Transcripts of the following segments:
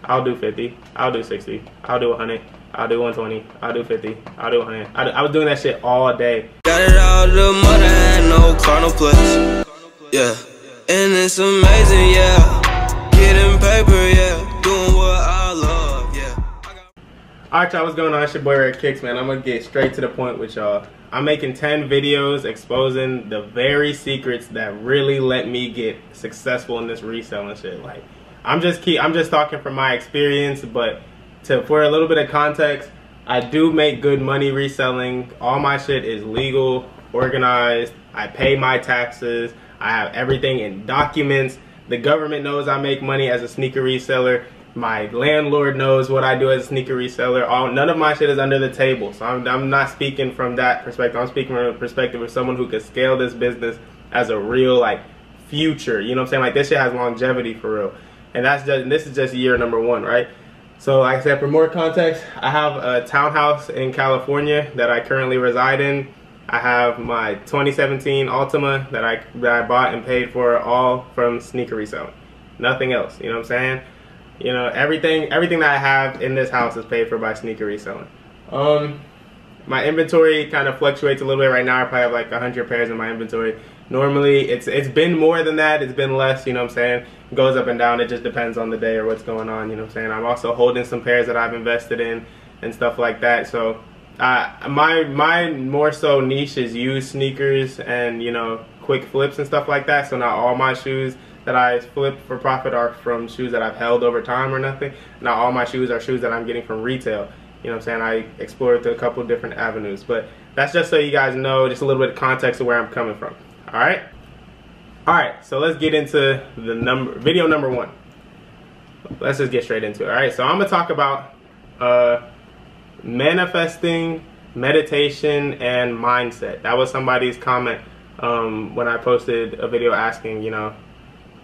I'll do 50. I'll do 60. I'll do 100. I'll do 120. I'll do 50. I'll do 100. I was doing that shit all day. Got it all, the mother had no car, no place. Yeah, and it's amazing, yeah. Getting paper, yeah. Doing what I love, yeah. Alright, y'all, what's going on? It's your boy rarekiqs, man. I'm gonna get straight to the point with y'all. I'm making 10 videos exposing the very secrets that really let me get successful in this reselling shit. Like, I'm just talking from my experience, but for a little bit of context, I do make good money reselling. All my shit is legal, organized. I pay my taxes. I have everything in documents. The government knows I make money as a sneaker reseller. My landlord knows what I do as a sneaker reseller. None of my shit is under the table. So I'm not speaking from that perspective. I'm speaking from the perspective of someone who could scale this business as a real, like, future. You know what I'm saying? Like, this shit has longevity for real. And this is just year number 1, right? So like I said, for more context, I have a townhouse in California that I currently reside in. I have my 2017 Altima that I bought and paid for, all from sneaker reselling. Nothing else, you know what I'm saying? You know, everything that I have in this house is paid for by sneaker reselling. My inventory kind of fluctuates a little bit. Right now I probably have like 100 pairs in my inventory. Normally it's been more than that, it's been less, you know what I'm saying? It goes up and down, it just depends on the day or what's going on, you know what I'm saying? I'm also holding some pairs that I've invested in and stuff like that. So my more so niche is used sneakers and, you know, quick flips and stuff like that. So not all my shoes that I flip for profit are from shoes that I've held over time or nothing. Not all my shoes are shoes that I'm getting from retail. You know what I'm saying? I explored through a couple of different avenues, but that's just so you guys know, just a little bit of context of where I'm coming from. Alright, so let's get into the video number 1. Let's just get straight into it. Alright, so I'm gonna talk about manifesting, meditation, and mindset. That was somebody's comment when I posted a video asking, you know,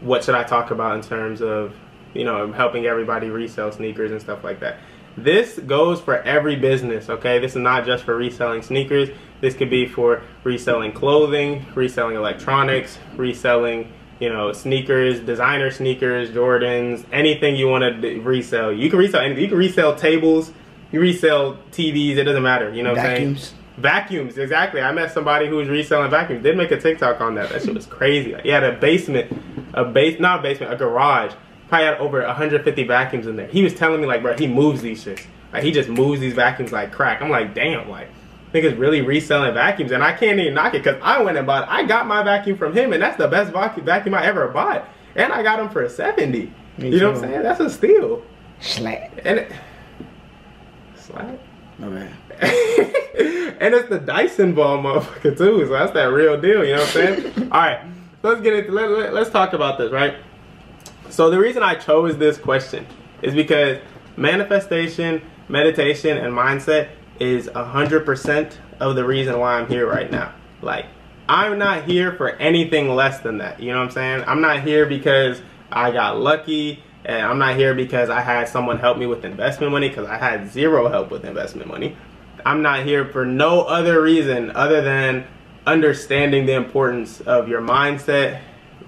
what should I talk about in terms of, you know, helping everybody resell sneakers and stuff like that. This goes for every business, okay? This is not just for reselling sneakers. This could be for reselling clothing, reselling electronics, reselling, you know, sneakers, designer sneakers, Jordans, anything you want to resell. You can resell anything. You can resell tables, you resell TVs, it doesn't matter, you know what I'm saying? Vacuums, exactly. I met somebody who was reselling vacuums. Did make a TikTok on that. That shit was crazy. He had a garage. Probably had over 150 vacuums in there. He was telling me, like, bro, he moves these shits. Like, he just moves these vacuums like crack. I'm like, damn, like, niggas really reselling vacuums, and I can't even knock it because I went and bought it. I got my vacuum from him, and that's the best vacuum I ever bought. And I got him for 70. You know what I'm saying? That's a steal. Slap. And slap? No man. And it's the Dyson ball motherfucker too, so that's that real deal, you know what I'm saying? Alright, let's get into let's talk about this, right? So the reason I chose this question is because manifestation, meditation, and mindset is 100% of the reason why I'm here right now. Like, I'm not here for anything less than that, you know what I'm saying? I'm not here because I got lucky, and I'm not here because I had someone help me with investment money, because I had zero help with investment money. I'm not here for no other reason other than understanding the importance of your mindset,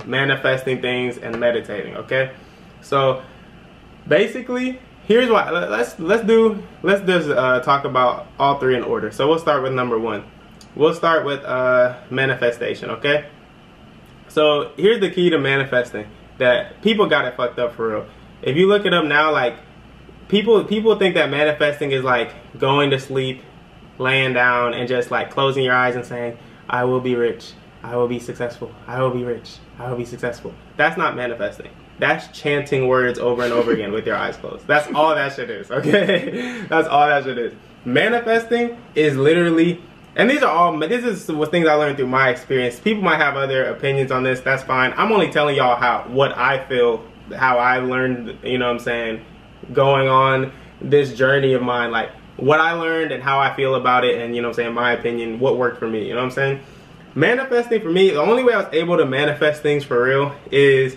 manifesting things, and meditating. Okay, so basically here's why. Let's just talk about all 3 in order. So we'll start with number 1. We'll start with manifestation. Okay, so here's the key to manifesting that people got it fucked up for real. If you look it up now, like, people think that manifesting is like going to sleep, laying down, and just like closing your eyes and saying, I will be rich, I will be successful, I will be rich, I will be successful. That's not manifesting. That's chanting words over and over again with your eyes closed. That's all that shit is, okay? That's all that shit is. Manifesting is literally, and this is what things I learned through my experience. People might have other opinions on this, that's fine. I'm only telling y'all what I feel, how I learned, you know what I'm saying, going on this journey of mine, like what I learned and how I feel about it, and, you know what I'm saying, my opinion, what worked for me, you know what I'm saying? Manifesting for me, the only way I was able to manifest things for real is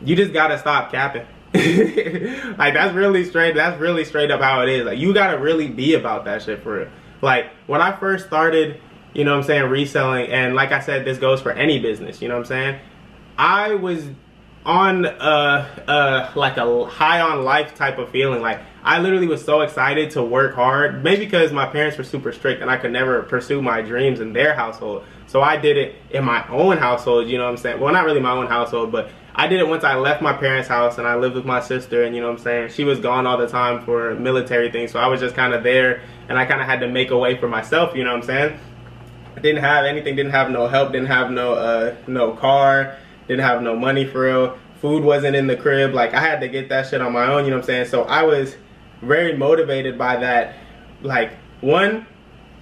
you just gotta stop capping. Like, that's really straight up how it is. Like, you gotta really be about that shit for real. Like, when I first started, you know what I'm saying, reselling, and like I said, this goes for any business, you know what I'm saying, I was on like a high on life type of feeling. Like, I literally was so excited to work hard, maybe because my parents were super strict and I could never pursue my dreams in their household. So I did it in my own household, you know what I'm saying? Well, not really my own household, but I did it once I left my parents' house and I lived with my sister, and you know what I'm saying? She was gone all the time for military things, so I was just kind of there, and I kind of had to make a way for myself, you know what I'm saying? I didn't have anything, didn't have no help, didn't have no car, didn't have no money for real. Food wasn't in the crib. Like, I had to get that shit on my own, you know what I'm saying? So I was very motivated by that. Like, one,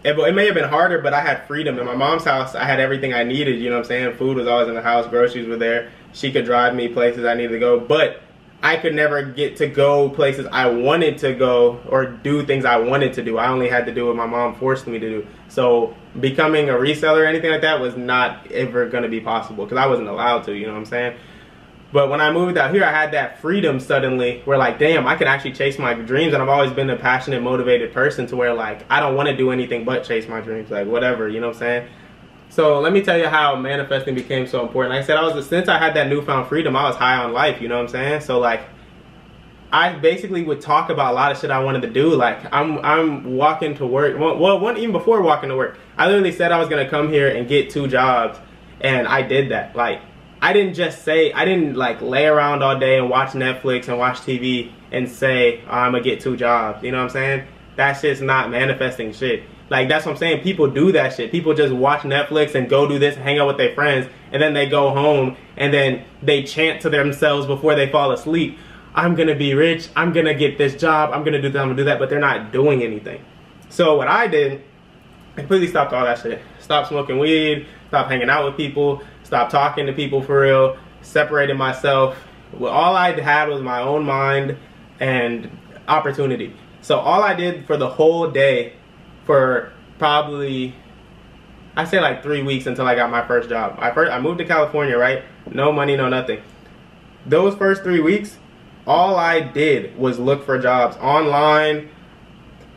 it may have been harder, but I had freedom. In my mom's house, I had everything I needed, you know what I'm saying? Food was always in the house, groceries were there. She could drive me places I needed to go, but I could never get to go places I wanted to go or do things I wanted to do. I only had to do what my mom forced me to do. So becoming a reseller or anything like that was not ever going to be possible because I wasn't allowed to, you know what I'm saying? But when I moved out here, I had that freedom suddenly where, like, damn, I could actually chase my dreams. And I've always been a passionate, motivated person to where, like, I don't want to do anything but chase my dreams, like, whatever, you know what I'm saying? So let me tell you how manifesting became so important. Like I said, since I had that newfound freedom, I was high on life, you know what I'm saying? So, like, I basically would talk about a lot of shit I wanted to do. Like, I'm walking to work. Even before walking to work, I literally said I was going to come here and get 2 jobs. And I did that. Like, I didn't like lay around all day and watch Netflix and watch TV and say, oh, I'm going to get 2 jobs. You know what I'm saying? That shit's not manifesting shit. Like, that's what I'm saying. People do that shit. People just watch Netflix and go do this and hang out with their friends. And then they go home and then they chant to themselves before they fall asleep, I'm going to be rich. I'm going to get this job. I'm going to do that. I'm going to do that. But they're not doing anything. So what I did, I completely stopped all that shit. Stopped smoking weed. Stopped hanging out with people. Stopped talking to people for real. Separated myself. Well, all I had was my own mind and opportunity. So all I did for the whole day, for probably, I say like 3 weeks until I got my first job. I moved to California, right? No money, no nothing. Those first 3 weeks, all I did was look for jobs online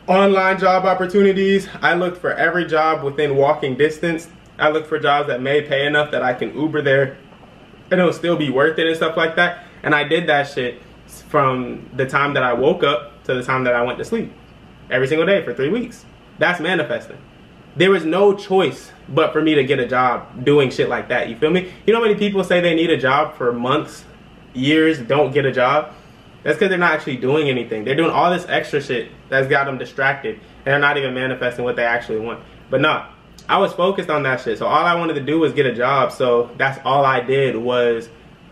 job opportunities. I looked for every job within walking distance. I looked for jobs that may pay enough that I can Uber there and it'll still be worth it and stuff like that. And I did that shit from the time that I woke up to the time that I went to sleep. Every single day for 3 weeks. That's manifesting. There was no choice but for me to get a job doing shit like that. You feel me? You know how many people say they need a job for months, years, don't get a job? That's because they're not actually doing anything. They're doing all this extra shit that's got them distracted, and they're not even manifesting what they actually want. But no, I was focused on that shit. So all I wanted to do was get a job. So that's all I did was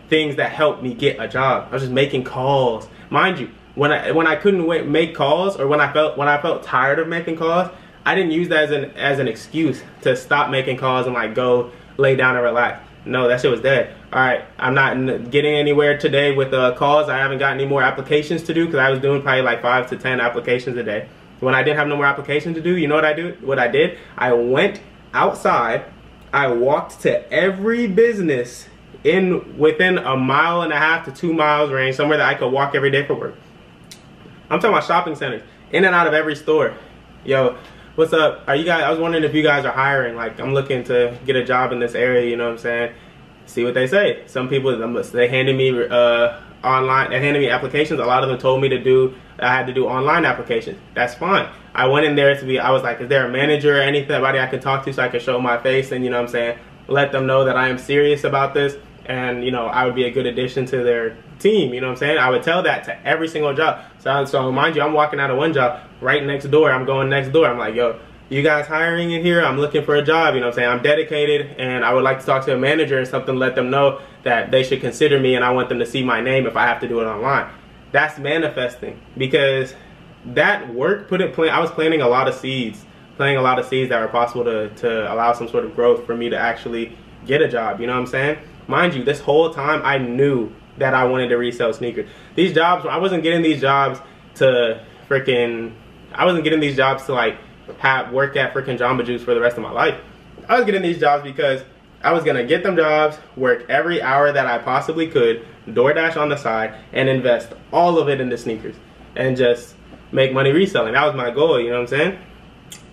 things that helped me get a job. I was just making calls. Mind you, when I couldn't make calls, or when I felt tired of making calls, I didn't use that as an excuse to stop making calls and like go lay down and relax. No, that shit was dead. All right, I'm not getting anywhere today with calls. I haven't got any more applications to do because I was doing probably like 5 to 10 applications a day. When I didn't have no more applications to do, you know what I did? I went outside. I walked to every business within 1.5 miles to 2 miles range, somewhere that I could walk every day for work. I'm talking about shopping centers, in and out of every store. Yo, what's up? Are you guys? I was wondering if you guys are hiring. Like, I'm looking to get a job in this area. You know what I'm saying? See what they say. Some people, they handed me online. They handed me applications. A lot of them told me I had to do online applications. That's fine. I went in there I was like, is there a manager or anybody I could talk to so I could show my face and, you know what I'm saying, let them know that I am serious about this, and, you know, I would be a good addition to their team, you know what I'm saying? I would tell that to every single job. So mind you, I'm walking out of one job, right next door, I'm going next door. I'm like, yo, you guys hiring in here? I'm looking for a job, you know what I'm saying? I'm dedicated, and I would like to talk to a manager and something, let them know that they should consider me, and I want them to see my name if I have to do it online. That's manifesting, because that work I was planting a lot of seeds that were possible to allow some sort of growth for me to actually get a job, you know what I'm saying? Mind you, this whole time I knew that I wanted to resell sneakers. These jobs, I wasn't getting these jobs to like work at freaking Jamba Juice for the rest of my life. I was getting these jobs because I was gonna get them jobs, work every hour that I possibly could, DoorDash on the side, and invest all of it into sneakers and just make money reselling. That was my goal, you know what I'm saying?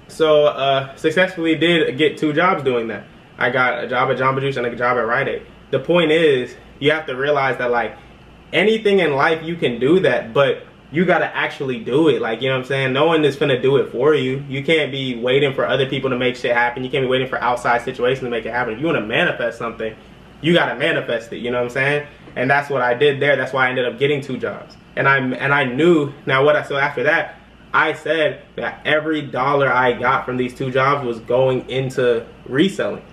So successfully did get 2 jobs doing that. I got a job at Jamba Juice and a job at Rite Aid. The point is, you have to realize that like anything in life you can do that, but you gotta actually do it. Like, you know what I'm saying? No one is gonna do it for you. You can't be waiting for other people to make shit happen. You can't be waiting for outside situations to make it happen. If you wanna manifest something, you gotta manifest it, you know what I'm saying? And that's what I did there. That's why I ended up getting 2 jobs. And I knew, so after that, I said that every dollar I got from these 2 jobs was going into reselling.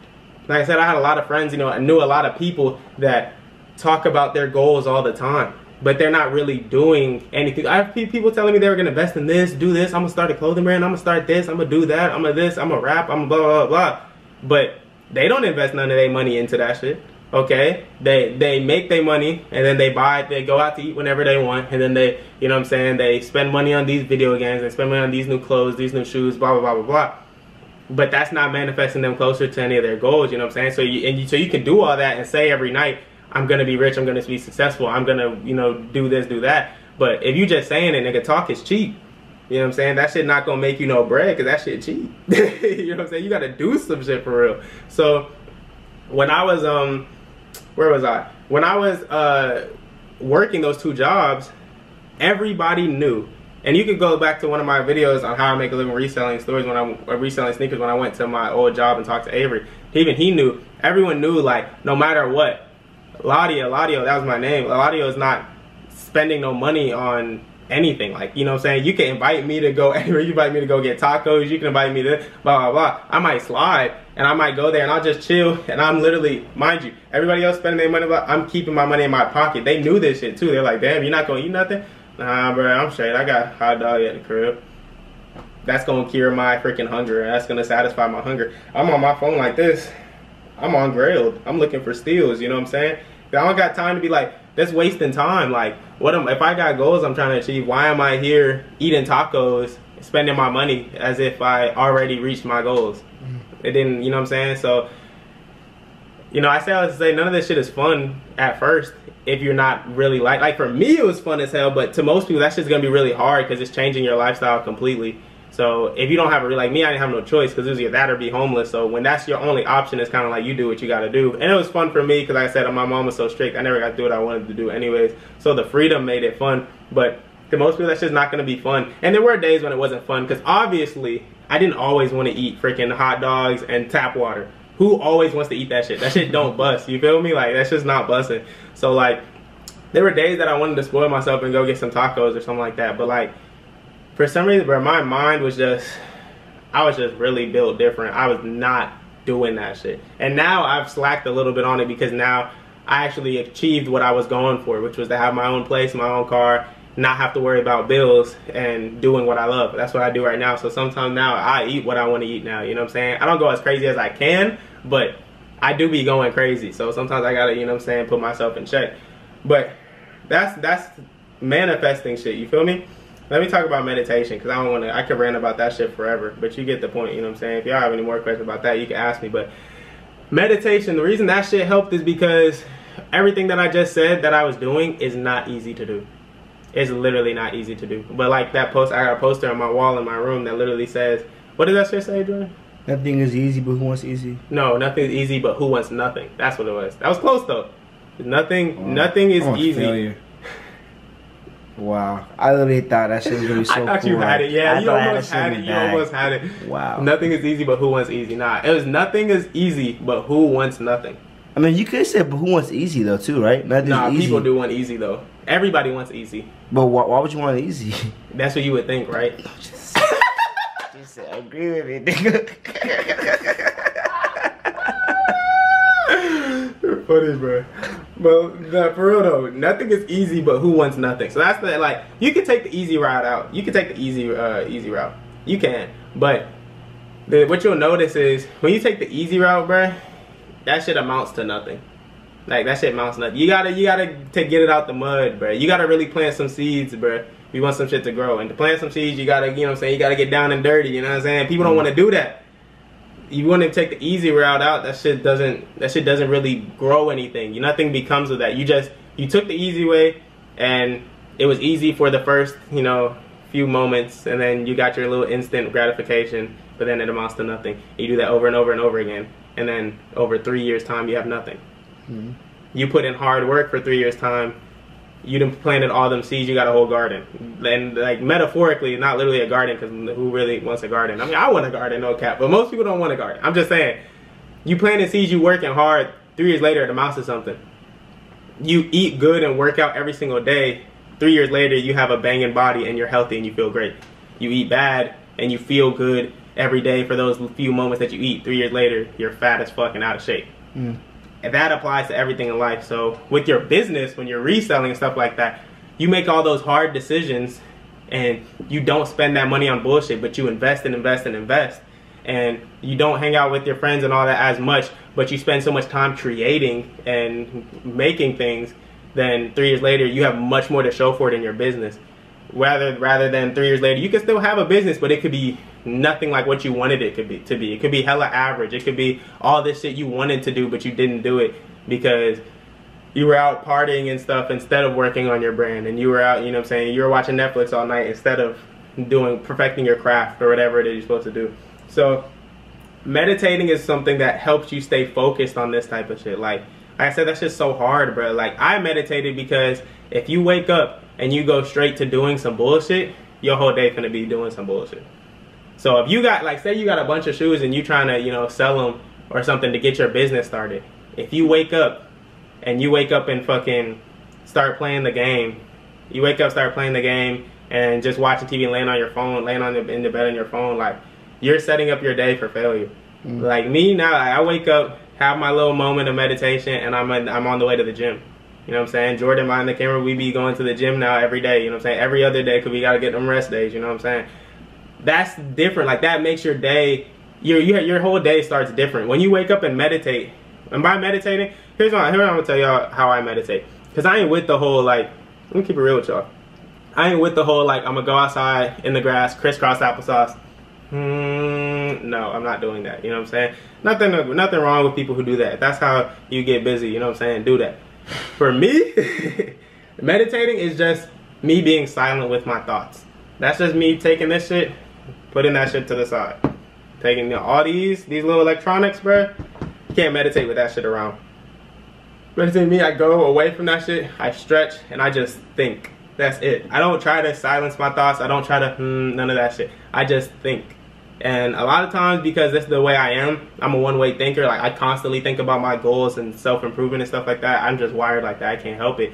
Like I said, I had a lot of friends, you know, I knew a lot of people that talk about their goals all the time, but they're not really doing anything. I have people telling me they were gonna invest in this, do this, I'm gonna start a clothing brand, I'm gonna start this, I'm gonna do that, I'm gonna this, I'm gonna rap, I'm gonna blah, blah, blah. But they don't invest none of their money into that shit. Okay, they make their money and then they buy it, they go out to eat whenever they want, and then they, you know what I'm saying, they spend money on these video games, they spend money on these new clothes, these new shoes, blah, blah, blah, blah, blah. But that's not manifesting them closer to any of their goals, you know what I'm saying? So you can do all that and say every night, I'm gonna be rich, I'm gonna be successful, I'm gonna, you know, do this, do that. But if you just saying it, nigga, talk is cheap. You know what I'm saying? That shit not gonna make you no bread, cause that shit cheap. You know what I'm saying? You gotta do some shit for real. So when I was, where was I? When I was working those 2 jobs, everybody knew. And you could go back to one of my videos on how I make a living reselling stores, when I'm reselling sneakers, when I went to my old job and talked to Avery. Even he knew. Everyone knew, like, no matter what, Ladio, that was my name. Ladio is not spending no money on anything. Like, you know what I'm saying? You can invite me to go anywhere. You invite me to go get tacos. You can invite me to blah, blah, blah. I might slide and I might go there and I'll just chill. And I'm literally, mind you, everybody else spending their money, but I'm keeping my money in my pocket. They knew this shit too. They're like, damn, you're not going to eat nothing? Nah, bro, I'm straight. I got hot dog at the crib. That's going to cure my freaking hunger. That's going to satisfy my hunger. I'm on my phone like this. I'm on Grailed. I'm looking for steals, you know what I'm saying? I don't got time to be like, that's wasting time. Like, if I got goals I'm trying to achieve, why am I here eating tacos, spending my money as if I already reached my goals? It didn't, you know what I'm saying? So, you know, I say none of this shit is fun at first if you're not really like for me it was fun as hell, but to most people that shit's gonna be really hard because it's changing your lifestyle completely. So if you don't have like me, I didn't have no choice because it was either that or be homeless. So when that's your only option, it's kind of like you do what you got to do. And it was fun for me because like I said, my mom was so strict. I never got to do what I wanted to do anyways. So the freedom made it fun. But to most people, that's just not going to be fun. And there were days when it wasn't fun because obviously I didn't always want to eat freaking hot dogs and tap water. Who always wants to eat that shit? That shit don't bust. You feel me? Like that's just not busting. So like there were days that I wanted to spoil myself and go get some tacos or something like that. But like, for some reason, bro, my mind was just, I was just really built different. I was not doing that shit. And now I've slacked a little bit on it because now I actually achieved what I was going for, which was to have my own place, my own car, not have to worry about bills and doing what I love. That's what I do right now. So sometimes now I eat what I want to eat now, you know what I'm saying? I don't go as crazy as I can, but I do be going crazy. So sometimes I gotta, you know what I'm saying, put myself in check. But that's manifesting shit, you feel me? Let me talk about meditation because I could rant about that shit forever, but you get the point, you know what I'm saying? If y'all have any more questions about that, you can ask me. But meditation, the reason that shit helped is because everything that I just said that I was doing is not easy to do. It's literally not easy to do. But like that post, I got a poster on my wall in my room that literally says, what does that shit say, Jordan? Nothing is easy, but who wants easy? No, nothing is easy, but who wants nothing? That's what it was. That was close though. Nothing is easy. Failure. Wow, I literally thought that shit was gonna be so cool. I thought you had it, yeah. You almost had it. You almost had it. Wow. Nothing is easy, but who wants easy? Nah, it was nothing is easy, but who wants nothing? I mean, you could say, but who wants easy though, too, right? Nah, people do want easy though. Everybody wants easy. But why would you want easy? That's what you would think, right? Just agree with me, nigga. You're funny, bro. But for real though, nothing is easy, but who wants nothing? So that's the, like, you can take the easy route out. You can take the easy route. You can. But what you'll notice is when you take the easy route, bro, that shit amounts to nothing. Like that shit amounts to nothing. You gotta to get it out the mud, bro. You gotta really plant some seeds, bro. If you want some shit to grow. And to plant some seeds, you gotta, you know what I'm saying, you gotta get down and dirty, you know what I'm saying? People don't want to do that. You want to take the easy route out, that shit doesn't really grow anything. Nothing becomes of that. You took the easy way, and it was easy for the first, you know, few moments, and then you got your little instant gratification, but then it amounts to nothing. You do that over and over and over again, and then over 3 years time you have nothing. you put in hard work for 3 years time, you done planted all them seeds, you got a whole garden. And like metaphorically, not literally a garden, because who really wants a garden? I mean, I want a garden, no cap, but most people don't want a garden. I'm just saying, you planted seeds, you working hard, 3 years later it amounts to something. You eat good and work out every single day, 3 years later you have a banging body and you're healthy and you feel great. You eat bad and you feel good every day for those few moments that you eat. 3 years later, you're fat as fuck and out of shape. And that applies to everything in life. So with your business, when you're reselling and stuff like that, you make all those hard decisions and you don't spend that money on bullshit, but you invest and invest and invest. And you don't hang out with your friends and all that as much, but you spend so much time creating and making things, then 3 years later, you have much more to show for it in your business. Rather than 3 years later, you can still have a business, but it could be nothing like what you wanted it to be. It could be hella average. It could be all this shit you wanted to do, but you didn't do it because you were out partying and stuff instead of working on your brand. And you were out, you know what I'm saying, you were watching Netflix all night instead of perfecting your craft or whatever it is you're supposed to do. So meditating is something that helps you stay focused on this type of shit. Like I said, that's just so hard, bro. Like I meditated because if you wake up and you go straight to doing some bullshit, your whole day finna be doing some bullshit. So if you got, like, say you got a bunch of shoes and you trying to, you know, sell them or something to get your business started. If you wake up and fucking start playing the game, you wake up, start playing the game and just watching TV and laying on your phone, laying in the bed on your phone, like you're setting up your day for failure. Like me now, I wake up, have my little moment of meditation, and I'm on the way to the gym. You know what I'm saying? Jordan behind the camera, we be going to the gym now every day. You know what I'm saying? Every other day, because we got to get them rest days. You know what I'm saying? That's different. Like that makes your day, your whole day starts different. When you wake up and meditate, and by meditating, here's what I'm going to tell y'all how I meditate. Because I ain't with the whole, like, let me keep it real with y'all. I ain't with the whole, like, I'm going to go outside in the grass, crisscross applesauce. No, I'm not doing that. You know what I'm saying? Nothing wrong with people who do that. That's how you get busy. You know what I'm saying? Do that. For me, meditating is just me being silent with my thoughts. That's just me taking this shit, putting that shit to the side. Taking all these little electronics, bro. You can't meditate with that shit around. Meditating me, I go away from that shit, I stretch, and I just think. That's it. I don't try to silence my thoughts. I don't try to, none of that shit. I just think. And a lot of times, because that's the way I am, I'm a one-way thinker. Like, I constantly think about my goals and self-improvement and stuff like that. I'm just wired like that. I can't help it.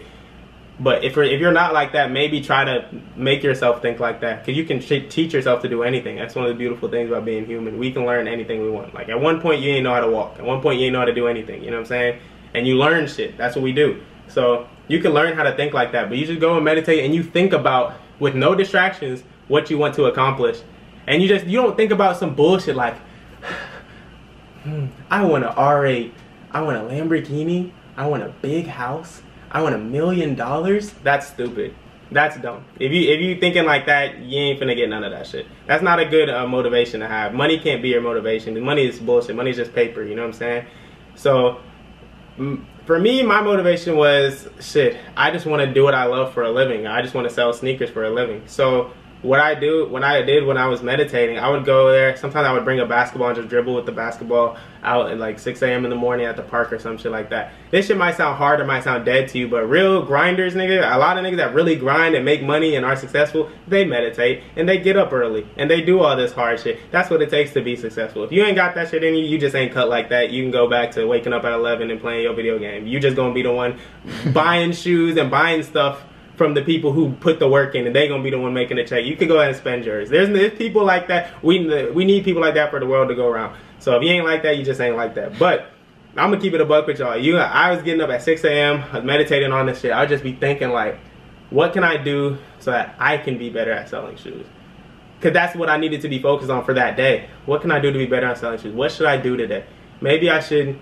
But if you're not like that, maybe try to make yourself think like that. Because you can teach yourself to do anything. That's one of the beautiful things about being human. We can learn anything we want. Like, at one point, you ain't know how to walk. At one point, you ain't know how to do anything. You know what I'm saying? And you learn shit. That's what we do. So you can learn how to think like that. But you just go and meditate and you think about, with no distractions, what you want to accomplish. And you don't think about some bullshit like, I want an R8, I want a Lamborghini, I want a big house, I want $1 million. That's stupid. That's dumb. If you thinking like that, you ain't finna get none of that shit. That's not a good motivation to have. Money can't be your motivation. Money is bullshit. Money is just paper. You know what I'm saying? So for me, my motivation was, shit, I just want to do what I love for a living. I just want to sell sneakers for a living. So what I when I was meditating, I would go there. Sometimes I would bring a basketball and just dribble with the basketball out at like 6 a.m. in the morning at the park or some shit like that. This shit might sound hard or might sound dead to you, but real grinders, nigga, a lot of niggas that really grind and make money and are successful, they meditate and they get up early and they do all this hard shit. That's what it takes to be successful. If you ain't got that shit in you, you just ain't cut like that. You can go back to waking up at 11 and playing your video game. You just gonna be the one buying shoes and buying stuff from the people who put the work in, and they gonna be the one making the check. You can go ahead and spend yours. There's people like that. We need people like that for the world to go around. So if you ain't like that, you just ain't like that. But I'm gonna keep it a buck with y'all. I was getting up at 6 a.m. I was meditating on this shit. I would just be thinking like, what can I do so that I can be better at selling shoes? Because that's what I needed to be focused on for that day. What can I do to be better at selling shoes? What should I do today? Maybe I should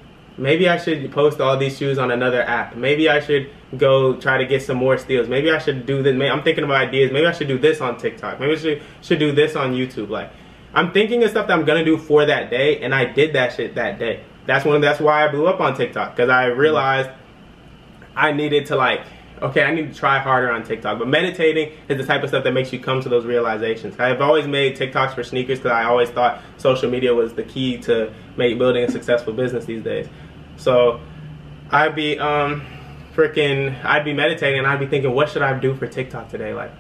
post all these shoes on another app. Maybe I should go try to get some more steals. Maybe I should do this. I'm thinking about ideas. Maybe I should do this on TikTok. Maybe I should do this on YouTube. Like, I'm thinking of stuff that I'm gonna do for that day, and I did that shit that day. That's why I blew up on TikTok, because I realized I needed to, like, okay, I need to try harder on TikTok. But meditating is the type of stuff that makes you come to those realizations. I've always made TikToks for sneakers because I always thought social media was the key to building a successful business these days. So I'd be I'd be meditating and I'd be thinking, what should I do for TikTok today? Like,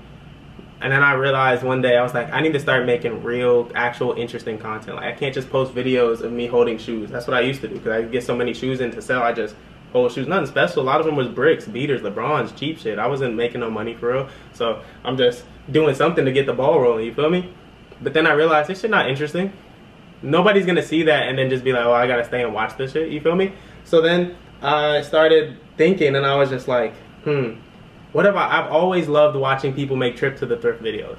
and then I realized one day, I was like, I need to start making real, actual, interesting content. Like, I can't just post videos of me holding shoes. That's what I used to do, because I get so many shoes in to sell. I just hold shoes. Nothing special. A lot of them was bricks, beaters, LeBrons, cheap shit. I wasn't making no money for real. So I'm just doing something to get the ball rolling, you feel me? But then I realized this shit not interesting. Nobody's gonna see that and then just be like, oh, I gotta stay and watch this shit, you feel me? So then I started thinking, and I was just like, what about, I've always loved watching people make trip to the thrift videos.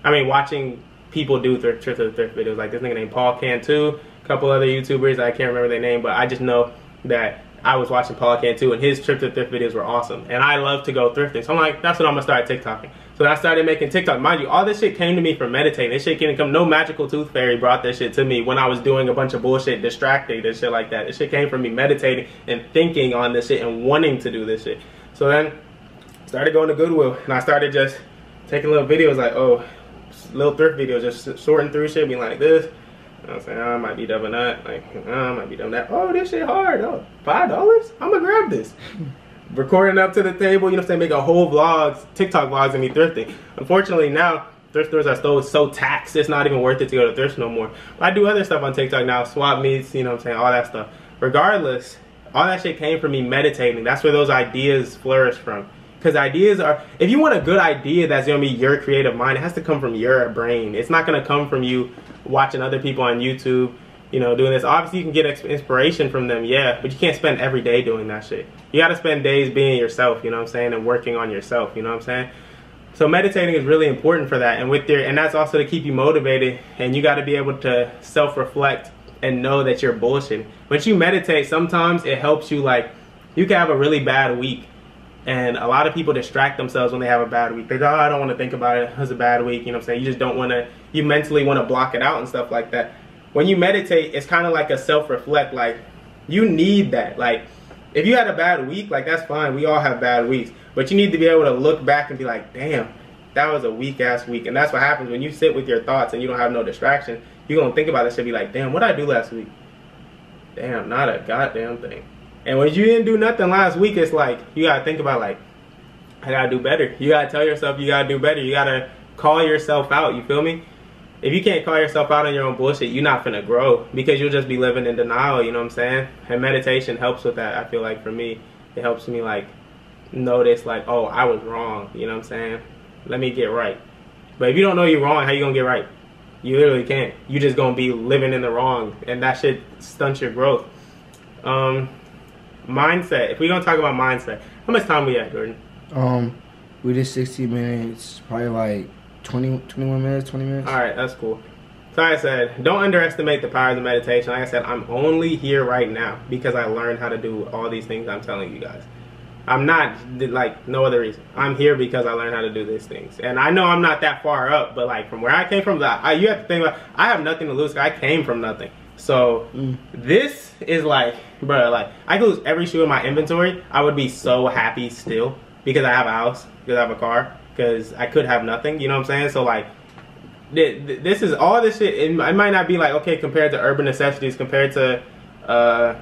I mean, watching people do trip to the thrift videos. Like this nigga named Paul Cantu, a couple other YouTubers, I can't remember their name, but I just know that I was watching Paul Cantu and his trip to the thrift videos were awesome. And I love to go thrifting. So I'm like, that's what I'm gonna start TikToking. So I started making TikTok. Mind you, all this shit came to me from meditating. This shit didn't come, no magical tooth fairy brought this shit to me when I was doing a bunch of bullshit, distracting and shit like that. This shit came from me meditating and thinking on this shit and wanting to do this shit. So then started going to Goodwill and I started just taking little videos like, oh, little thrift videos, just sorting through shit, being like this. And I was saying, oh, I might be dubbing that. Like, oh, I might be dubbing that. Oh, this shit hard. Oh, $5? I'm gonna grab this. Recording up to the table, you know what I'm saying, making whole vlogs, TikTok vlogs of me thrifting. Unfortunately now, thrift stores are so taxed, it's not even worth it to go to thrift no more. But I do other stuff on TikTok now, swap meets, you know what I'm saying, all that stuff. Regardless, all that shit came from me meditating. That's where those ideas flourish from. Because ideas are, if you want a good idea that's gonna be your creative mind, it has to come from your brain. It's not gonna come from you watching other people on YouTube, you know, doing this. Obviously, you can get inspiration from them, yeah, but you can't spend every day doing that shit. You gotta spend days being yourself, you know what I'm saying, and working on yourself, you know what I'm saying? So meditating is really important for that, and that's also to keep you motivated, and you gotta be able to self-reflect and know that you're bullshitting. Once you meditate, sometimes it helps you, like, you can have a really bad week, and a lot of people distract themselves when they have a bad week. They go, oh, I don't wanna think about it, it was a bad week, you know what I'm saying? You just don't wanna, you mentally wanna block it out and stuff like that. When you meditate, it's kind of like a self-reflect, like, you need that. Like, if you had a bad week, like, that's fine, we all have bad weeks, but you need to be able to look back and be like, damn, that was a weak-ass week. And that's what happens when you sit with your thoughts and you don't have no distraction. You're going to think about this and be like, damn, what did I do last week? Damn, not a goddamn thing. And when you didn't do nothing last week, it's like, you got to think about, like, I got to do better. You got to tell yourself you got to do better. You got to call yourself out, you feel me? If you can't call yourself out on your own bullshit, you're not gonna grow, because you'll just be living in denial, you know what I'm saying? And meditation helps with that. I feel like for me, it helps me, like, notice, like, oh, I was wrong, you know what I'm saying? Let me get right. But if you don't know you're wrong, how you gonna get right? You literally can't. You just gonna be living in the wrong, and that shit stunts your growth. Mindset. If we're gonna talk about mindset, how much time we at, Jordan? We did 60 minutes, probably like 21 minutes, 20 minutes. All right, that's cool. So like I said, don't underestimate the powers of meditation. Like I said, I'm only here right now because I learned how to do all these things I'm telling you guys. I'm not, like, no other reason. I'm here because I learned how to do these things. And I know I'm not that far up, but, like, from where I came from, you have to think about, I have nothing to lose. I came from nothing. So this is like, bro, like, I could lose every shoe in my inventory. I would be so happy still because I have a house, because I have a car, because I could have nothing, you know what I'm saying? So, like, this is all this shit. It might not be like, okay, compared to urban necessities, compared to, I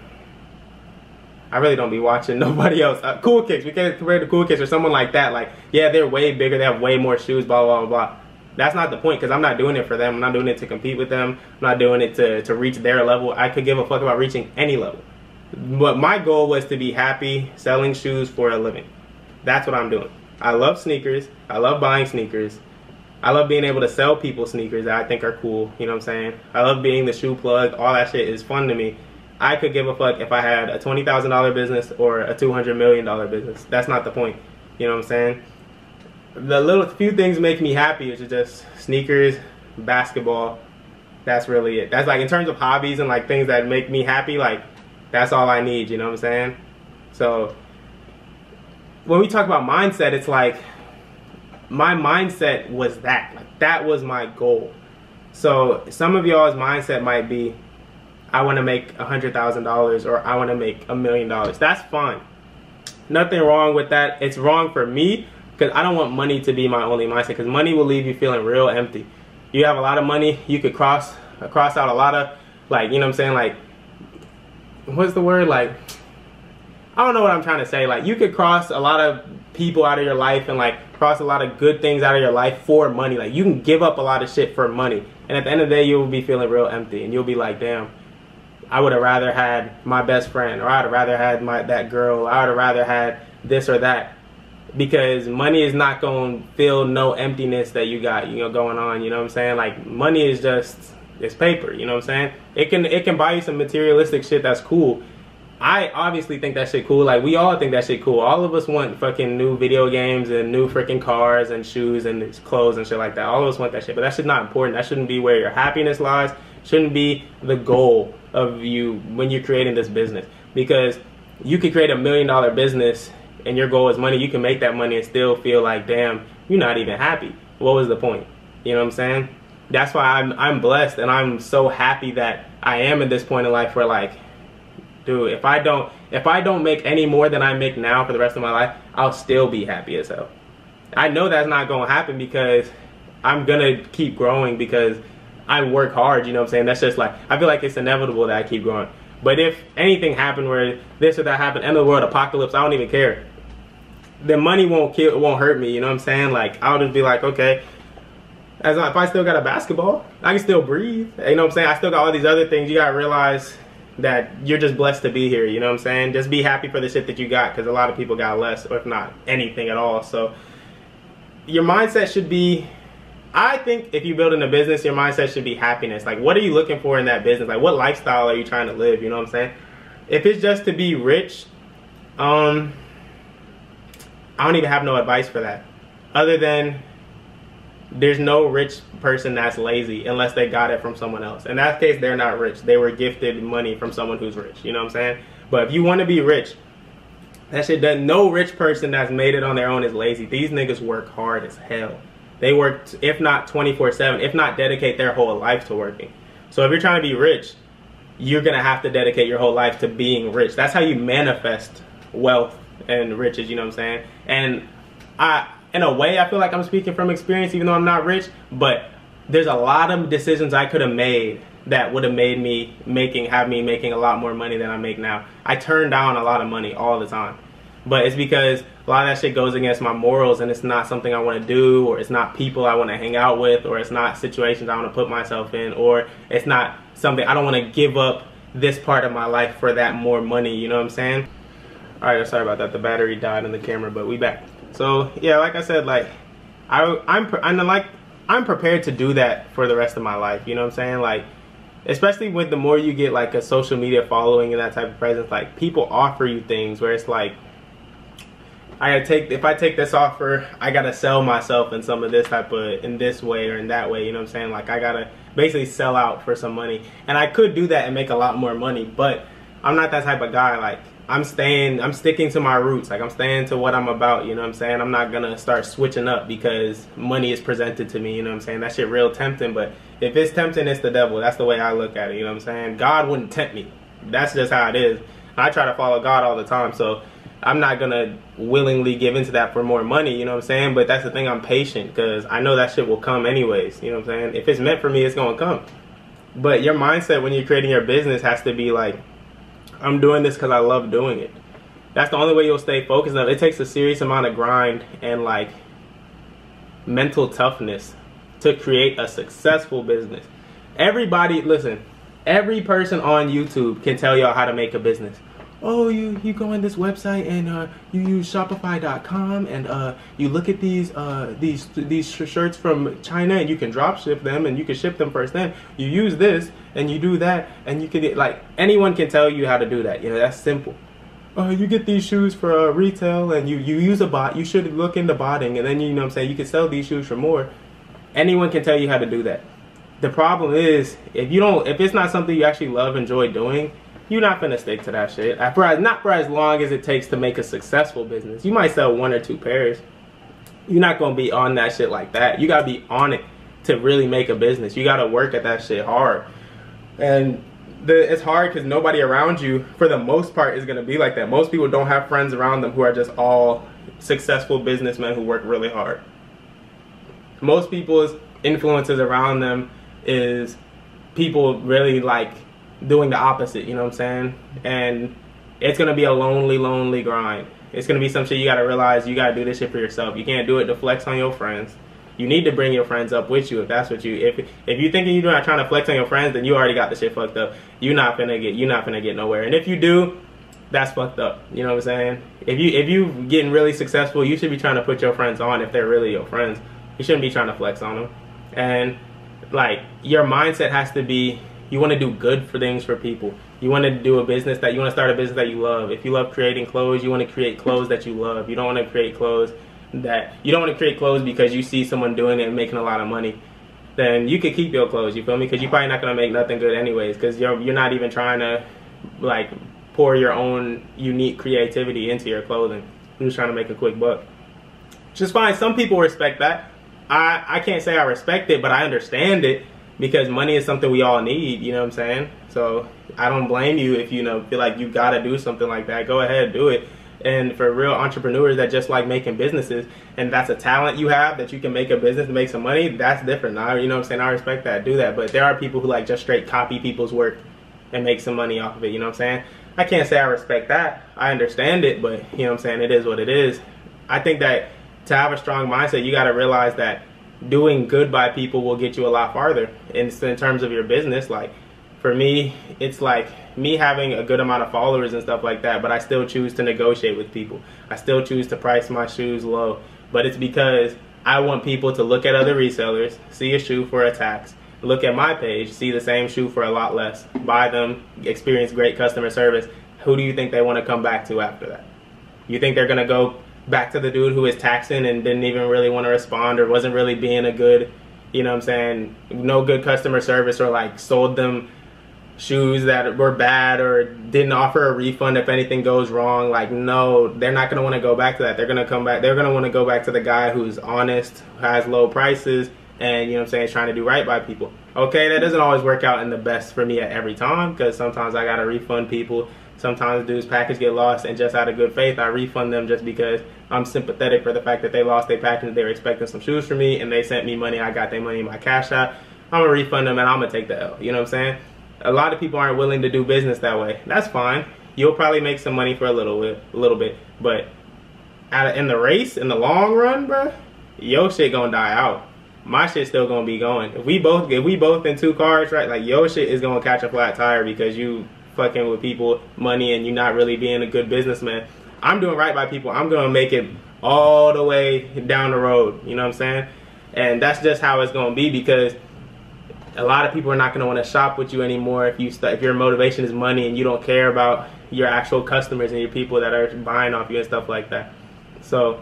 really don't be watching nobody else. Cool Kicks, we can't compare to Cool Kicks or someone like that. Like, yeah, they're way bigger, they have way more shoes, blah, blah, blah, blah. That's not the point, because I'm not doing it for them. I'm not doing it to compete with them. I'm not doing it to reach their level. I could give a fuck about reaching any level. But my goal was to be happy selling shoes for a living. That's what I'm doing. I love sneakers. I love buying sneakers. I love being able to sell people sneakers that I think are cool. You know what I'm saying? I love being the shoe plug. All that shit is fun to me. I could give a fuck if I had a $20,000 business or a $200 million business. That's not the point. You know what I'm saying? The little few things make me happy, which is just sneakers, basketball. That's really it. That's like, in terms of hobbies and like things that make me happy, like, that's all I need. You know what I'm saying? So when we talk about mindset, it's like, my mindset was that. Like, that was my goal. So some of y'all's mindset might be, I want to make $100,000 or I want to make $1 million. That's fine. Nothing wrong with that. It's wrong for me because I don't want money to be my only mindset, because money will leave you feeling real empty. You have a lot of money, you could cross out a lot of, like, you know what I'm saying, like, what's the word, like, I don't know what I'm trying to say. Like, you could cross a lot of people out of your life and like cross a lot of good things out of your life for money. Like, you can give up a lot of shit for money, and at the end of the day you'll be feeling real empty, and you'll be like, damn, I would have rather had my best friend, or I'd have rather had that girl, I would have rather had this or that, because money is not going to fill no emptiness that you got, you know, going on. You know what I'm saying? Like, money is just, it's paper, you know what I'm saying? It can buy you some materialistic shit that's cool. I obviously think that shit cool. Like, we all think that shit cool. All of us want fucking new video games and new freaking cars and shoes and clothes and shit like that. All of us want that shit, but that shit's not important. That shouldn't be where your happiness lies. Shouldn't be the goal of you when you're creating this business. Because you could create $1 million business and your goal is money. You can make that money and still feel like, damn, you're not even happy. What was the point? You know what I'm saying? That's why I'm blessed, and I'm so happy that I am at this point in life where, like, dude, if I don't make any more than I make now for the rest of my life, I'll still be happy as hell. I know that's not gonna happen because I'm gonna keep growing because I work hard, you know what I'm saying? That's just like, I feel like it's inevitable that I keep growing. But if anything happened where this or that happened, end of the world, apocalypse, I don't even care. The money won't hurt me, you know what I'm saying? Like, I'll just be like, okay, if I still got a basketball, I can still breathe. You know what I'm saying? I still got all these other things. You gotta realize that you're just blessed to be here, you know what I'm saying? Just be happy for the shit that you got, because a lot of people got less, or if not anything at all. So your mindset should be, I think if you're building a business, your mindset should be happiness. Like, what are you looking for in that business? Like, what lifestyle are you trying to live, you know what I'm saying? If it's just to be rich, I don't even have no advice for that, other than there's no rich person that's lazy unless they got it from someone else. In that case, they're not rich. They were gifted money from someone who's rich. You know what I'm saying? But if you want to be rich, that shit doesn't. No rich person that's made it on their own is lazy. These niggas work hard as hell. They work, if not 24/7, if not dedicate their whole life to working. So if you're trying to be rich, you're going to have to dedicate your whole life to being rich. That's how you manifest wealth and riches, you know what I'm saying? And in a way, I feel like I'm speaking from experience, even though I'm not rich, but there's a lot of decisions I could have made that would have made me have me making a lot more money than I make now. I turn down a lot of money all the time, but it's because a lot of that shit goes against my morals, and it's not something I want to do, or it's not people I want to hang out with, or it's not situations I want to put myself in, or it's not something I don't want to give up this part of my life for that more money, you know what I'm saying? All right, sorry about that. The battery died on the camera, but we back. So yeah, like I said, like I'm prepared to do that for the rest of my life. You know what I'm saying? Like, especially with the more you get like a social media following and that type of presence, like, people offer you things where it's like, if I take this offer, I gotta sell myself in some of this type of, in this way or in that way. You know what I'm saying? Like, I gotta basically sell out for some money, and I could do that and make a lot more money, but I'm not that type of guy. Like, I'm sticking to my roots. Like, I'm staying to what I'm about, you know what I'm saying? I'm not gonna start switching up because money is presented to me, you know what I'm saying? That shit real tempting, but if it's tempting, it's the devil. That's the way I look at it, you know what I'm saying? God wouldn't tempt me. That's just how it is. I try to follow God all the time, so I'm not gonna willingly give into that for more money, you know what I'm saying? But that's the thing, I'm patient, because I know that shit will come anyways, you know what I'm saying? If it's meant for me, it's gonna come. But your mindset when you're creating your business has to be like, I'm doing this because I love doing it. That's the only way you'll stay focused on it. It takes a serious amount of grind and like mental toughness to create a successful business. Everybody, listen, every person on YouTube can tell y'all how to make a business. Oh, you go on this website and you use Shopify.com and you look at these shirts from China and you can drop ship them and you can ship them first. Then you use this and you do that and you can, like, anyone can tell you how to do that. You know, that's simple. You get these shoes for retail and you use a bot. You should look into botting, and then, you know what I'm saying, you can sell these shoes for more. Anyone can tell you how to do that. The problem is, if it's not something you actually love, enjoy doing, you're not gonna stick to that shit. Not for as long as it takes to make a successful business. You might sell 1 or 2 pairs. You're not gonna be on that shit like that. You gotta be on it to really make a business. You gotta work at that shit hard. And it's hard because nobody around you, for the most part, is gonna be like that. Most people don't have friends around them who are just all successful businessmen who work really hard. Most people's influences around them is people really like doing the opposite, you know what I'm saying? And it's gonna be a lonely grind. It's gonna be some shit you gotta realize you gotta do this shit for yourself. You can't do it to flex on your friends. You need to bring your friends up with you if that's what you, if you thinking you're not trying to flex on your friends, then you already got the shit fucked up. You're not gonna get nowhere. And if you do, that's fucked up. You know what I'm saying? If you getting really successful, you should be trying to put your friends on if they're really your friends. You shouldn't be trying to flex on them. And like, your mindset has to be, you want to do good for things for people. You want to do a business that you want to start a business that you love. If you love creating clothes, you want to create clothes that you love. You don't want to create clothes because you see someone doing it and making a lot of money. Then you could keep your clothes, you feel me? Because you're probably not going to make nothing good anyways, because you're not even trying to like pour your own unique creativity into your clothing. You're just trying to make a quick buck. Just fine. Some people respect that. I can't say I respect it, but I understand it, because money is something we all need, you know what I'm saying? So I don't blame you if you feel like you gotta do something like that. Go ahead, do it. And for real entrepreneurs that just like making businesses, and that's a talent you have, that you can make a business and make some money, that's different. Now, you know what I'm saying? I respect that, do that. But there are people who like just straight copy people's work and make some money off of it, you know what I'm saying? I can't say I respect that. I understand it, but you know what I'm saying? It is what it is. I think that to have a strong mindset, you gotta realize that doing good by people will get you a lot farther in terms of your business. Like for me, it's like me having a good amount of followers and stuff like that, but I still choose to negotiate with people. I still choose to price my shoes low, but it's because I want people to look at other resellers, see a shoe for a tax, look at my page, see the same shoe for a lot less, buy them, experience great customer service. Who do you think they want to come back to after that? You think they're gonna go back to the dude who is taxing and didn't even really want to respond, or wasn't really being a good, you know what I'm saying, no good customer service, or like sold them shoes that were bad, or didn't offer a refund if anything goes wrong? Like, no, they're not going to want to go back to that. They're going to come back, they're going to want to go back to the guy who's honest, has low prices, and you know what I'm saying, is trying to do right by people. Okay, that doesn't always work out in the best for me at every time, because sometimes I got to refund people. Sometimes dudes' package get lost, and just out of good faith, I refund them just because I'm sympathetic for the fact that they lost their package. They were expecting some shoes from me, and they sent me money. I got their money in my cash app. I'm going to refund them, and I'm going to take the L. You know what I'm saying? A lot of people aren't willing to do business that way. That's fine. You'll probably make some money for a little bit. But in the race, in the long run, bro, your shit going to die out. My shit's still going to be going. If we both in two cars, right, like your shit is going to catch a flat tire because you fucking with people money and you're not really being a good businessman. I'm doing right by people. I'm gonna make it all the way down the road, you know what I'm saying? And that's just how it's gonna be, because a lot of people are not gonna want to shop with you anymore if your motivation is money and you don't care about your actual customers and your people that are buying off you and stuff like that. So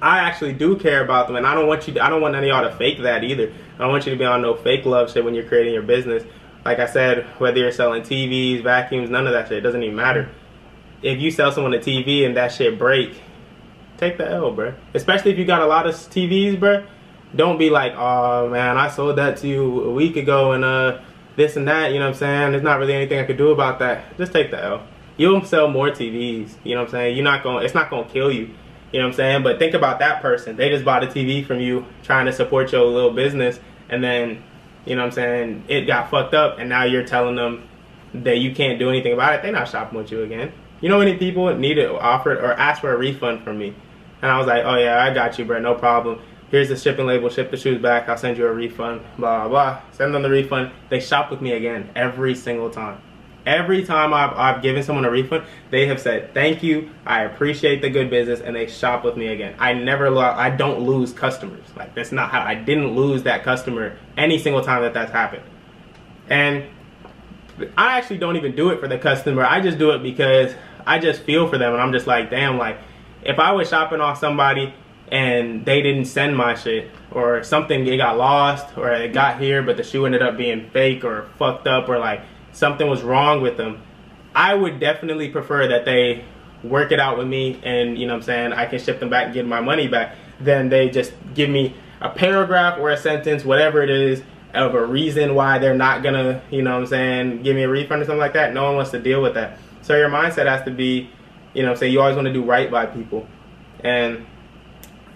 I actually do care about them, and I don't want none of y'all to fake that either. I don't want you to be on no fake love shit when you're creating your business. Like I said, whether you're selling TVs, vacuums, none of that shit, it doesn't even matter. If you sell someone a TV and that shit break, take the L, bro. Especially if you got a lot of TVs, bro. Don't be like, oh man, I sold that to you a week ago and this and that, you know what I'm saying? There's not really anything I could do about that. Just take the L. You'll sell more TVs, you know what I'm saying? It's not gonna kill you, you know what I'm saying? But think about that person. They just bought a TV from you trying to support your little business, and then, you know what I'm saying, it got fucked up, and now you're telling them that you can't do anything about it. They're not shopping with you again. You know how many people needed, offered, or asked for a refund from me? And I was like, oh yeah, I got you, bro, no problem. Here's the shipping label, ship the shoes back, I'll send you a refund, blah, blah, blah. Send them the refund. They shop with me again every single time. Every time I've given someone a refund, they have said, thank you, I appreciate the good business, and they shop with me again. I don't lose customers. Like, that's not how, I didn't lose that customer any single time that's happened. And I actually don't even do it for the customer. I just do it because I just feel for them, and I'm just like, damn, like, if I was shopping off somebody and they didn't send my shit, or something, it got lost, or it got here, but the shoe ended up being fake or fucked up, or like, something was wrong with them, I would definitely prefer that they work it out with me, and you know what I'm saying, I can ship them back and get my money back, than they just give me a paragraph or a sentence, whatever it is, of a reason why they're not gonna, you know what I'm saying, give me a refund or something like that. No one wants to deal with that. So your mindset has to be, you know what I'm saying, you always want to do right by people. And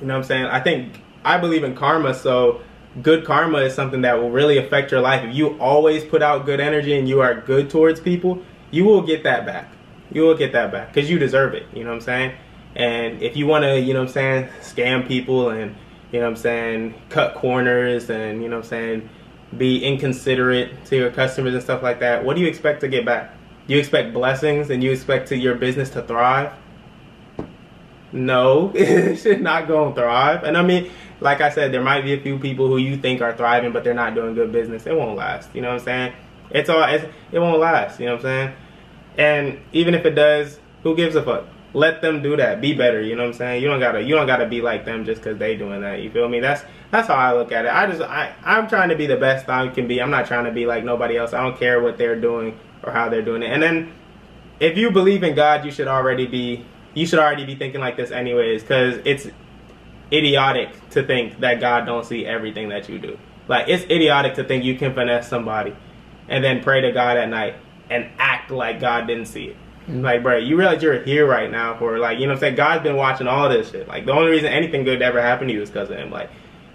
you know what I'm saying, I believe in karma, so good karma is something that will really affect your life. If you always put out good energy and you are good towards people, you will get that back. You will get that back because you deserve it. You know what I'm saying? And if you want to, you know what I'm saying, scam people and, you know what I'm saying, cut corners and, you know what I'm saying, be inconsiderate to your customers and stuff like that, what do you expect to get back? You expect blessings and you expect your business to thrive? No, it should not go and thrive. And I mean, like I said, there might be a few people who you think are thriving, but they're not doing good business. It won't last. You know what I'm saying? It won't last. You know what I'm saying? And even if it does, who gives a fuck? Let them do that. Be better. You know what I'm saying? You don't gotta be like them just because they doing that. You feel me? That's how I look at it. I'm trying to be the best I can be. I'm not trying to be like nobody else. I don't care what they're doing or how they're doing it. And then if you believe in God, you should already be thinking like this anyways, because it's idiotic to think that God don't see everything that you do. Like, it's idiotic to think you can finesse somebody and then pray to God at night and act like God didn't see it. Like, bro, you realize you're here right now for, like, you know what I'm saying? God's been watching all this shit. Like, the only reason anything good ever happened to you is because of him. Like,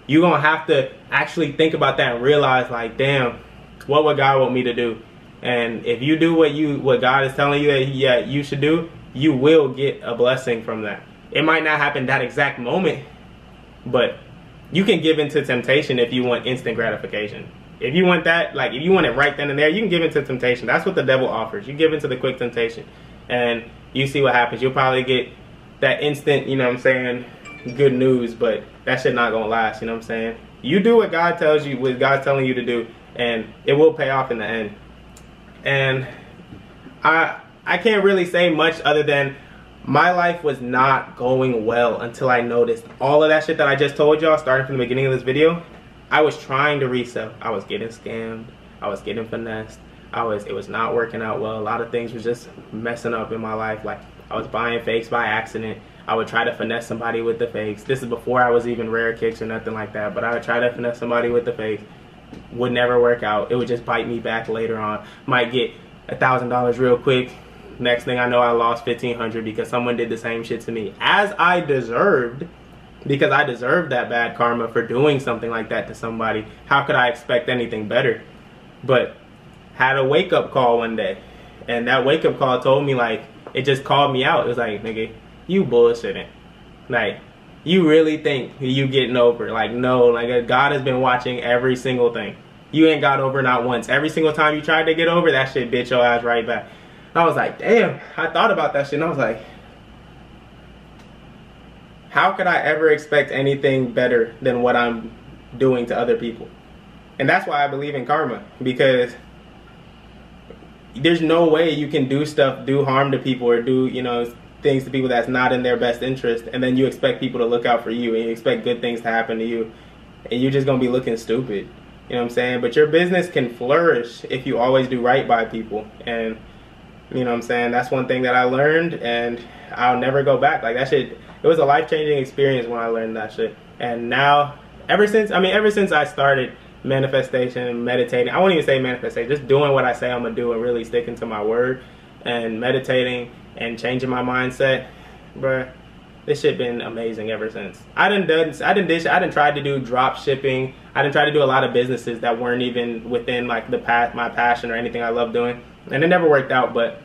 you're going to have to actually think about that and realize, like, damn, what would God want me to do? And if you do what God is telling you that you should do, you will get a blessing from that. It might not happen that exact moment, but you can give into temptation if you want instant gratification. If you want that, like, if you want it right then and there, you can give into temptation. That's what the devil offers. You give into the quick temptation and you see what happens. You'll probably get that instant, you know what I'm saying, good news, but that shit not gonna last, you know what I'm saying? You do what God tells you, what God's telling you to do, and it will pay off in the end. And I can't really say much other than my life was not going well until I noticed all of that shit that I just told y'all starting from the beginning of this video. I was trying to resell. I was getting scammed. I was getting finessed. It was not working out well. A lot of things was just messing up in my life. Like, I was buying fakes by accident. I would try to finesse somebody with the fakes. This is before I was even rarekiqs or nothing like that, but I would try to finesse somebody with the fakes. Would never work out. It would just bite me back later on. Might get $1,000 real quick. Next thing I know, I lost $1,500 because someone did the same shit to me, as I deserved, because I deserved that bad karma for doing something like that to somebody. How could I expect anything better? But had a wake-up call one day, and that wake-up call told me, like, it just called me out. It was like, nigga, you bullshitting. Like, you really think you getting over? Like, no, like, God has been watching every single thing. You ain't got over not once. Every single time you tried to get over, that shit bit your ass right back. I was like, damn, I thought about that shit and I was like, how could I ever expect anything better than what I'm doing to other people? And that's why I believe in karma, because there's no way you can do harm to people or do, you know, things to people that's not in their best interest, and then you expect people to look out for you and you expect good things to happen to you, and you're just gonna be looking stupid. You know what I'm saying? But your business can flourish if you always do right by people. And you know what I'm saying? That's one thing that I learned, and I'll never go back. Like, that shit, it was a life-changing experience when I learned that shit. And now, ever since I started manifestation and meditating, I won't even say manifestation, just doing what I say I'm gonna do and really sticking to my word and meditating and changing my mindset, bruh, this shit been amazing ever since. I done tried to do drop shipping. I done tried to do a lot of businesses that weren't even within, like, my passion or anything I love doing. And it never worked out, but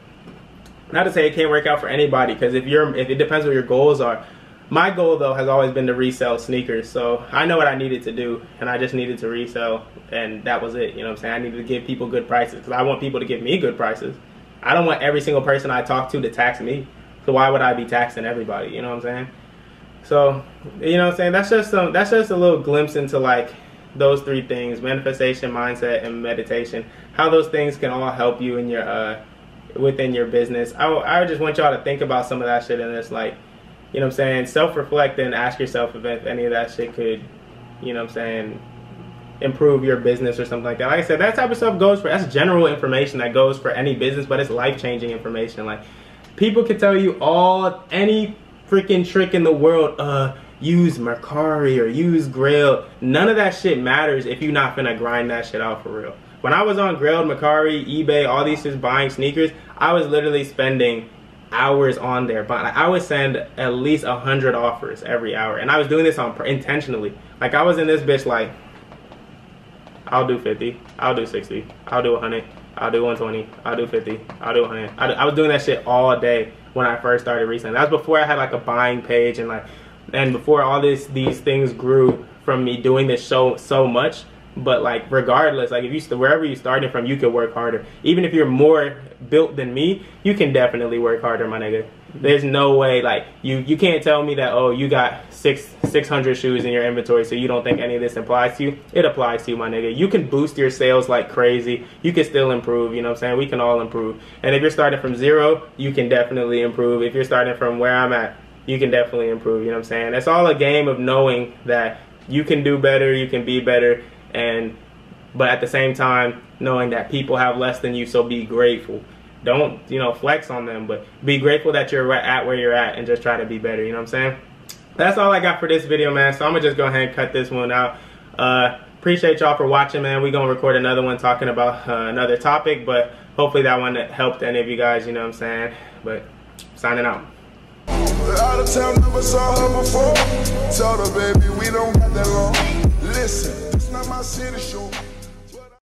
not to say it can't work out for anybody, because if it depends what your goals are. My goal, though, has always been to resell sneakers, so I know what I needed to do, and I just needed to resell, and that was it. You know what I'm saying? I needed to give people good prices, because I want people to give me good prices. I don't want every single person I talk to tax me, so why would I be taxing everybody? You know what I'm saying? So, you know what I'm saying? That's just a little glimpse into, like, those three things: manifestation, mindset, and meditation. How those things can all help you in your within your business. I just want y'all to think about some of that shit, and it's like, you know what I'm saying, self-reflect and ask yourself if any of that shit could, you know what I'm saying, improve your business or something like that. Like I said, that type of stuff that's general information that goes for any business, but it's life-changing information. Like, people can tell you any freaking trick in the world, use Mercari or use Grail. None of that shit matters if you're not finna grind that shit out for real. When I was on Grail, Mercari, eBay, all these just buying sneakers, I was literally spending hours on there. But I would send at least 100 offers every hour, and I was doing this intentionally. Like, I was in this bitch like, I'll do 50, I'll do 60, I'll do 100. I'll do 120. I'll do 50. I'll do 100. I was doing that shit all day when I first started reselling. That was before I had like a buying page and before all these things grew from me doing this show so much. But like regardless, like if you wherever you're starting from, you can work harder. Even if you're more built than me, you can definitely work harder, my nigga. There's no way, like you can't tell me that, oh, you got 600 shoes in your inventory, so you don't think any of this applies to you. It applies to you, my nigga. You can boost your sales like crazy. You can still improve, you know what I'm saying? We can all improve. And if you're starting from 0, you can definitely improve. If you're starting from where I'm at, you can definitely improve, you know what I'm saying? It's all a game of knowing that you can do better, you can be better, but at the same time knowing that people have less than you, so be grateful. Don't, you know, flex on them, but be grateful that you're at where you're at and just try to be better, you know what I'm saying? That's all I got for this video, man. So I'm gonna just go ahead and cut this one out. Appreciate y'all for watching, man. We're gonna record another one talking about another topic, but hopefully that one helped any of you guys, you know what I'm saying? But signing out. Out of town, never saw her before. Told her, baby, we don't got that long. Listen, it's not my city show.